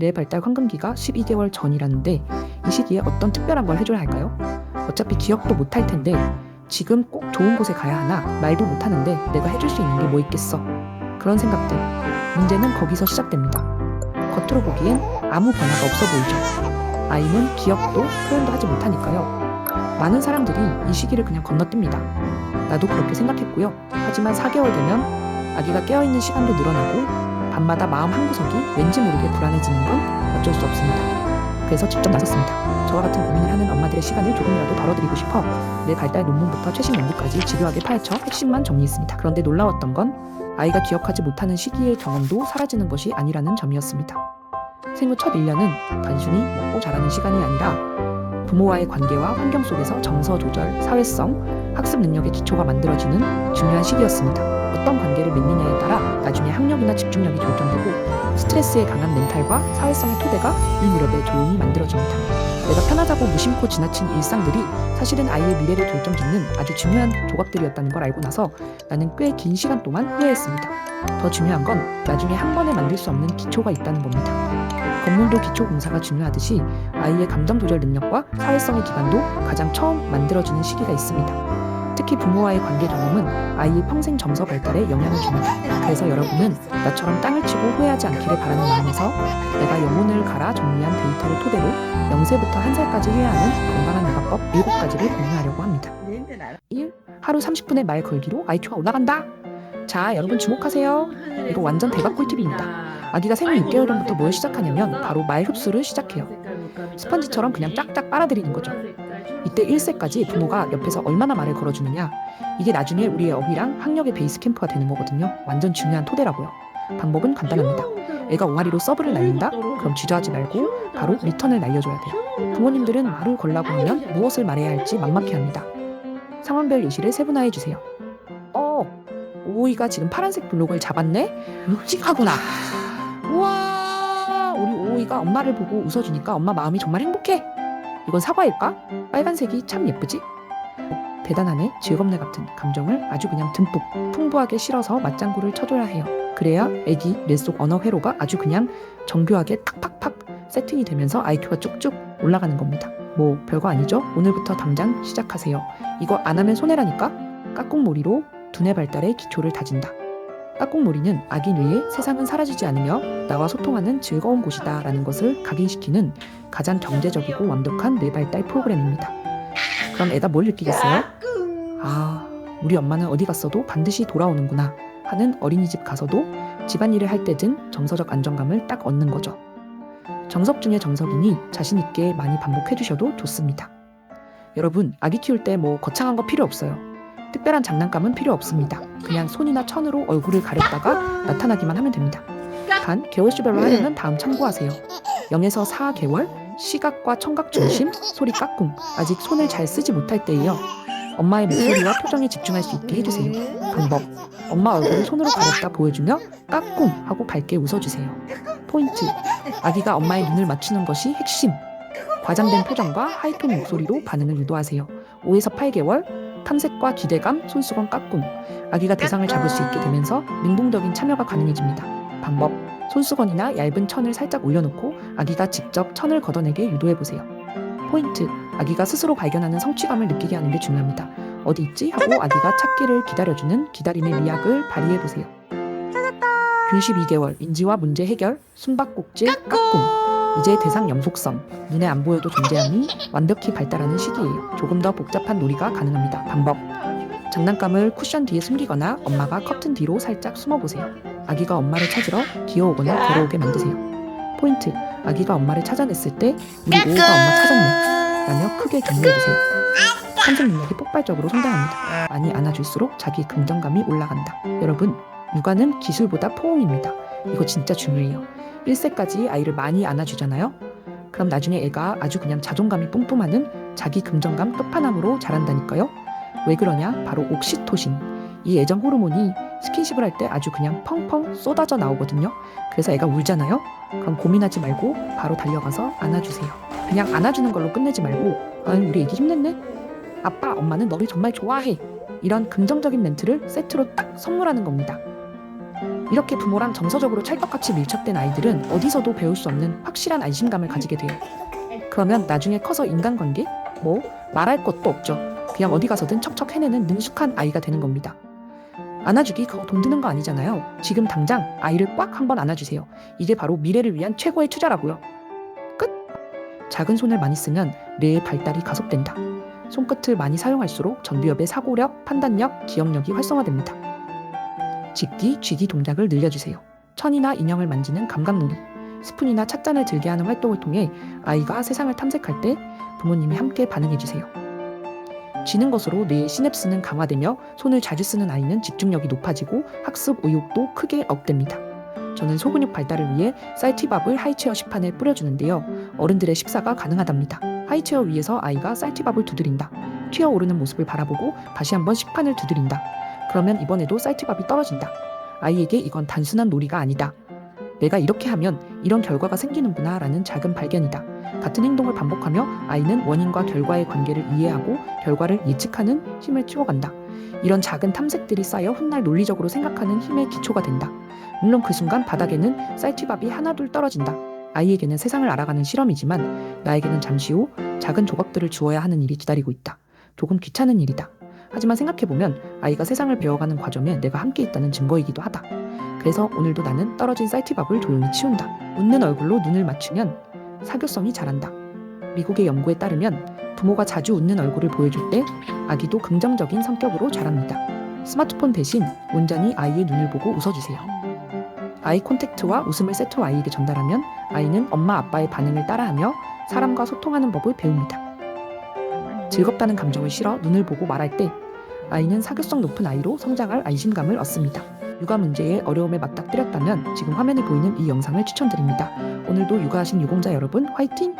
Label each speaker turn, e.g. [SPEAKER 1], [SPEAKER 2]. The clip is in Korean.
[SPEAKER 1] 뇌 발달 황금기가 12개월 전이라는데 이 시기에 어떤 특별한 걸 해줘야 할까요? 어차피 기억도 못할 텐데 지금 꼭 좋은 곳에 가야 하나 말도 못하는데 내가 해줄 수 있는 게 뭐 있겠어. 그런 생각들. 문제는 거기서 시작됩니다. 겉으로 보기엔 아무 변화가 없어 보이죠. 아이는 기억도 표현도 하지 못하니까요. 많은 사람들이 이 시기를 그냥 건너뜁니다. 나도 그렇게 생각했고요. 하지만 4개월 되면 아기가 깨어있는 시간도 늘어나고 밤마다 마음 한구석이 왠지 모르게 불안해지는 건 어쩔 수 없습니다. 그래서 직접 나섰습니다. 저와 같은 고민을 하는 엄마들의 시간을 조금이라도 덜어드리고 싶어 뇌 발달 논문부터 최신 연구까지 집요하게 파헤쳐 핵심만 정리했습니다. 그런데 놀라웠던 건 아이가 기억하지 못하는 시기의 경험도 사라지는 것이 아니라는 점이었습니다. 생후 첫 1년은 단순히 먹고 자라는 시간이 아니라 부모와의 관계와 환경 속에서 정서 조절, 사회성, 학습 능력의 기초가 만들어지는 중요한 시기였습니다. 어떤 관계를 맺느냐에 따라 나중에 학력이나 집중력이 결정되고 스트레스에 강한 멘탈과 사회성의 토대가 이 무렵에 조용히 만들어집니다. 내가 편하다고 무심코 지나친 일상들이 사실은 아이의 미래를 결정짓는 아주 중요한 조각들이었다는 걸 알고 나서 나는 꽤 긴 시간 동안 후회했습니다. 더 중요한 건 나중에 한 번에 만들 수 없는 기초가 있다는 겁니다. 건물도 기초 공사가 중요하듯이 아이의 감정 조절 능력과 사회성의 기반도 가장 처음 만들어지는 시기가 있습니다. 특히 부모와의 관계 경험은 아이의 평생 정서 발달에 영향을 줍니다. 그래서 여러분은 나처럼 땅을 치고 후회하지 않기를 바라는 마음에서 내가 영혼을 갈아 정리한 데이터를 토대로 0세부터 1살까지 해야 하는 건강한 나가법 7가지를 공유하려고 합니다. 1. 하루 30분의 말 걸기로 IQ가 올라간다. 자, 여러분 주목하세요. 이거 완전 대박 꿀팁입니다. 아기가 생후 6개월 전부터 뭘 시작하냐면 바로 말 흡수를 시작해요. 스펀지처럼 그냥 쫙쫙 빨아들이는 거죠. 이때 1세까지 부모가 옆에서 얼마나 말을 걸어주느냐, 이게 나중에 우리의 어휘랑 학력의 베이스 캠프가 되는 거거든요. 완전 중요한 토대라고요. 방법은 간단합니다. 애가 옹알이로 서브를 날린다? 그럼 주저하지 말고 바로 리턴을 날려줘야 돼요. 부모님들은 말을 걸라고 하면 무엇을 말해야 할지 막막해합니다. 상황별 예시를 세분화해주세요. 오이가 지금 파란색 블록을 잡았네? 묵직하구나. 우와, 우리 오이가 엄마를 보고 웃어주니까 엄마 마음이 정말 행복해. 이건 사과일까? 빨간색이 참 예쁘지? 대단하네, 즐겁네 같은 감정을 아주 그냥 듬뿍 풍부하게 실어서 맞장구를 쳐줘야 해요. 그래야 애기 뇌 속 언어 회로가 아주 그냥 정교하게 탁탁탁 세팅이 되면서 IQ가 쭉쭉 올라가는 겁니다. 뭐 별거 아니죠? 오늘부터 당장 시작하세요. 이거 안 하면 손해라니까? 까꿍몰이로 두뇌 발달의 기초를 다진다. 까꿍몰이는 아기 뇌에 세상은 사라지지 않으며 나와 소통하는 즐거운 곳이다 라는 것을 각인시키는 가장 경제적이고 완벽한 뇌 발달 프로그램입니다. 그럼 애가 뭘 느끼겠어요? 아, 우리 엄마는 어디 갔어도 반드시 돌아오는구나 하는 어린이집 가서도 집안일을 할 때든 정서적 안정감을 딱 얻는 거죠. 정석 중에 정석이니 자신 있게 많이 반복해 주셔도 좋습니다. 여러분, 아기 키울 때 뭐 거창한 거 필요 없어요. 특별한 장난감은 필요 없습니다. 그냥 손이나 천으로 얼굴을 가렸다가 나타나기만 하면 됩니다. 단, 개월수별로 하려면 다음 참고하세요. 0에서 4개월, 시각과 청각 중심, 소리 까꿍. 아직 손을 잘 쓰지 못할 때이요. 엄마의 목소리와 표정에 집중할 수 있게 해주세요. 방법, 엄마 얼굴을 손으로 가렸다 보여주며 까꿍 하고 밝게 웃어주세요. 포인트, 아기가 엄마의 눈을 맞추는 것이 핵심. 과장된 표정과 하이톤 목소리로 반응을 유도하세요. 5에서 8개월, 탐색과 기대감, 손수건 까꿍. 아기가 대상을 잡을 수 있게 되면서 능동적인 참여가 가능해집니다. 방법, 손수건이나 얇은 천을 살짝 올려놓고 아기가 직접 천을 걷어내게 유도해보세요. 포인트, 아기가 스스로 발견하는 성취감을 느끼게 하는 게 중요합니다. 어디 있지? 하고 아기가 찾기를 기다려주는 기다림의 미학을 발휘해보세요. 균 12개월, 인지와 문제 해결, 숨바꼭질, 까꿍. 이제 대상 연속성, 눈에 안 보여도 존재함이 완벽히 발달하는 시기예요. 조금 더 복잡한 놀이가 가능합니다. 방법, 장난감을 쿠션 뒤에 숨기거나 엄마가 커튼 뒤로 살짝 숨어보세요. 아기가 엄마를 찾으러 기어오거나 걸어오게 만드세요. 포인트, 아기가 엄마를 찾아냈을 때 우리 오우가 엄마 찾았네 라며 크게 격려해주세요. 탐색 능력이 폭발적으로 성장합니다. 많이 안아줄수록 자기 긍정감이 올라간다. 여러분, 육아는 기술보다 포옹입니다. 이거 진짜 중요해요. 1세까지 아이를 많이 안아주잖아요. 그럼 나중에 애가 아주 그냥 자존감이 뿜뿜하는 자기 긍정감 끝판왕으로 자란다니까요. 왜 그러냐? 바로 옥시토신. 이 애정 호르몬이 스킨십을 할 때 아주 그냥 펑펑 쏟아져 나오거든요. 그래서 애가 울잖아요. 그럼 고민하지 말고 바로 달려가서 안아주세요. 그냥 안아주는 걸로 끝내지 말고 우리 애기 힘냈네? 아빠, 엄마는 너를 정말 좋아해. 이런 긍정적인 멘트를 세트로 딱 선물하는 겁니다. 이렇게 부모랑 정서적으로 찰떡같이 밀착된 아이들은 어디서도 배울 수 없는 확실한 안심감을 가지게 돼요. 그러면 나중에 커서 인간관계? 말할 것도 없죠. 그냥 어디 가서든 척척 해내는 능숙한 아이가 되는 겁니다. 안아주기 그거 돈 드는 거 아니잖아요. 지금 당장 아이를 꽉 한번 안아주세요. 이게 바로 미래를 위한 최고의 투자라고요. 끝! 작은 손을 많이 쓰면 뇌의 발달이 가속된다. 손끝을 많이 사용할수록 전두엽의 사고력, 판단력, 기억력이 활성화됩니다. 짚기, 쥐기 동작을 늘려주세요. 천이나 인형을 만지는 감각놀이, 스푼이나 찻잔을 들게 하는 활동을 통해 아이가 세상을 탐색할 때 부모님이 함께 반응해주세요. 쥐는 것으로 뇌의 시냅스는 강화되며 손을 자주 쓰는 아이는 집중력이 높아지고 학습 의욕도 크게 업됩니다. 저는 소근육 발달을 위해 쌀티밥을 하이체어 식판에 뿌려주는데요. 어른들의 식사가 가능하답니다. 하이체어 위에서 아이가 쌀티밥을 두드린다. 튀어오르는 모습을 바라보고 다시 한번 식판을 두드린다. 그러면 이번에도 쌀티밥이 떨어진다. 아이에게 이건 단순한 놀이가 아니다. 내가 이렇게 하면 이런 결과가 생기는구나 라는 작은 발견이다. 같은 행동을 반복하며 아이는 원인과 결과의 관계를 이해하고 결과를 예측하는 힘을 키워간다. 이런 작은 탐색들이 쌓여 훗날 논리적으로 생각하는 힘의 기초가 된다. 물론 그 순간 바닥에는 쌀티밥이 하나둘 떨어진다. 아이에게는 세상을 알아가는 실험이지만 나에게는 잠시 후 작은 조각들을 주어야 하는 일이 기다리고 있다. 조금 귀찮은 일이다. 하지만 생각해보면 아이가 세상을 배워가는 과정에 내가 함께 있다는 증거이기도 하다. 그래서 오늘도 나는 떨어진 쌀티밥을 조용히 치운다. 웃는 얼굴로 눈을 맞추면 사교성이 자란다. 미국의 연구에 따르면 부모가 자주 웃는 얼굴을 보여줄 때 아기도 긍정적인 성격으로 자랍니다. 스마트폰 대신 온전히 아이의 눈을 보고 웃어주세요. 아이 콘택트와 웃음을 세트로 아이에게 전달하면 아이는 엄마 아빠의 반응을 따라하며 사람과 소통하는 법을 배웁니다. 즐겁다는 감정을 실어 눈을 보고 말할 때 아이는 사교성 높은 아이로 성장할 안심감을 얻습니다. 육아 문제에 어려움에 맞닥뜨렸다면 지금 화면에 보이는 이 영상을 추천드립니다. 오늘도 육아하신 유공자 여러분 화이팅!